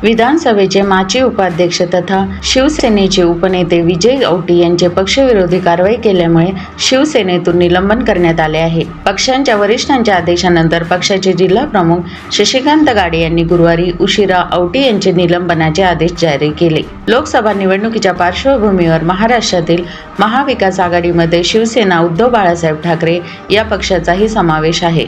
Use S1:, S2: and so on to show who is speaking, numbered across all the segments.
S1: विधानसभेचे माजी उपाध्यक्ष तथा शिवसेनेचे उपनेते विजय औटी यांचे पक्षविरोधी कारवाई केल्यामुळे शिवसेनेतून निलंबन करण्यात आले आहे। पक्षांच्या वरिष्ठांच्या आदेशानंतर पक्षाचे जिल्हा प्रमुख शशिकांत गाडे यांनी गुरुवारी उशिरा औटी यांचे निलंबनाचे आदेश जारी केले। लोकसभा निवडणुकीच्या पार्श्वभूमीवर महाराष्ट्रातील महाविकास आघाडीमध्ये शिवसेना उद्धव बाळासाहेब ठाकरे या पक्षाचाही समावेश आहे।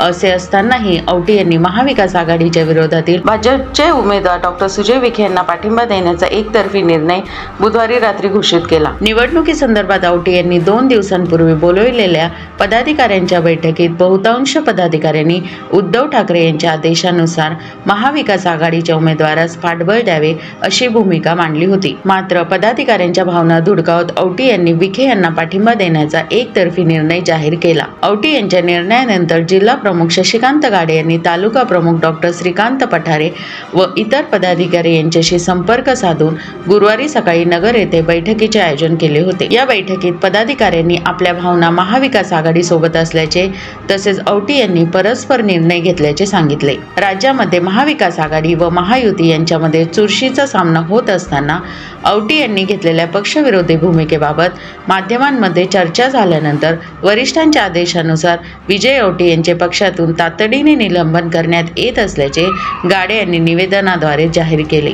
S1: असे असतानाही औटी यांनी महाविकास आघाडीच्या विरोधातील भाजपचे उमेदवार डॉ. सुजय विखे यांना पाठिंबा देण्याचा एकतर्फी निर्णय बुधवारी रात्री घोषित केला। निवडणुकीसंदर्भात औटी यांनी 2 दिवसांपूर्वी बोलवलेल्या पदाधिकाऱ्यांच्या बैठकीत बहुतांश पदाधिकाऱ्यांनी उद्धव ठाकरे यांच्या आदेशानुसार महाविकास आघाडीच्या उमेदवारास पाठबळ द्यावे अशी भूमिका मांडली होती। मात्र पदाधिकाऱ्यांच्या भावना धुडकावत औटी यांनी विखे यांना पाठिंबा देण्याचा एकतर्फी निर्णय जाहीर केला। औटी यांच्या निर्णयानंतर जिल्हा प्रमुख शशिकांत गाडे यांनी तालुका प्रमुख डॉ. श्रीकांत पठारे व इतर पदाधिकारी यांच्याशी संपर्क साधून गुरुवारी सकाळी नगर येथे बैठकीचे आयोजन केले होते। या बैठकीत पदाधिकाऱ्यांनी आपल्या भावना महाविकास आघाडी सोबत असल्याचे तसेच औटी यांनी परस्पर निर्णय घेतल्याचे सांगितले। राज्यामध्ये महाविकास आघाडी व महायुती यांच्यामध्ये चुरशीचा सामना होत असताना औटी यांनी घेतलेल्या पक्षविरोधी भूमिकेबाबत माध्यमांमध्ये चर्चा झाल्यानंतर वरिष्ठांच्या आदेशानुसार विजय औटी यांचे पक्षातून तातडीने निलंबन करण्यात येत असल्याचे गाडे यांनी निवेदनाद्वारे जाहीर केले।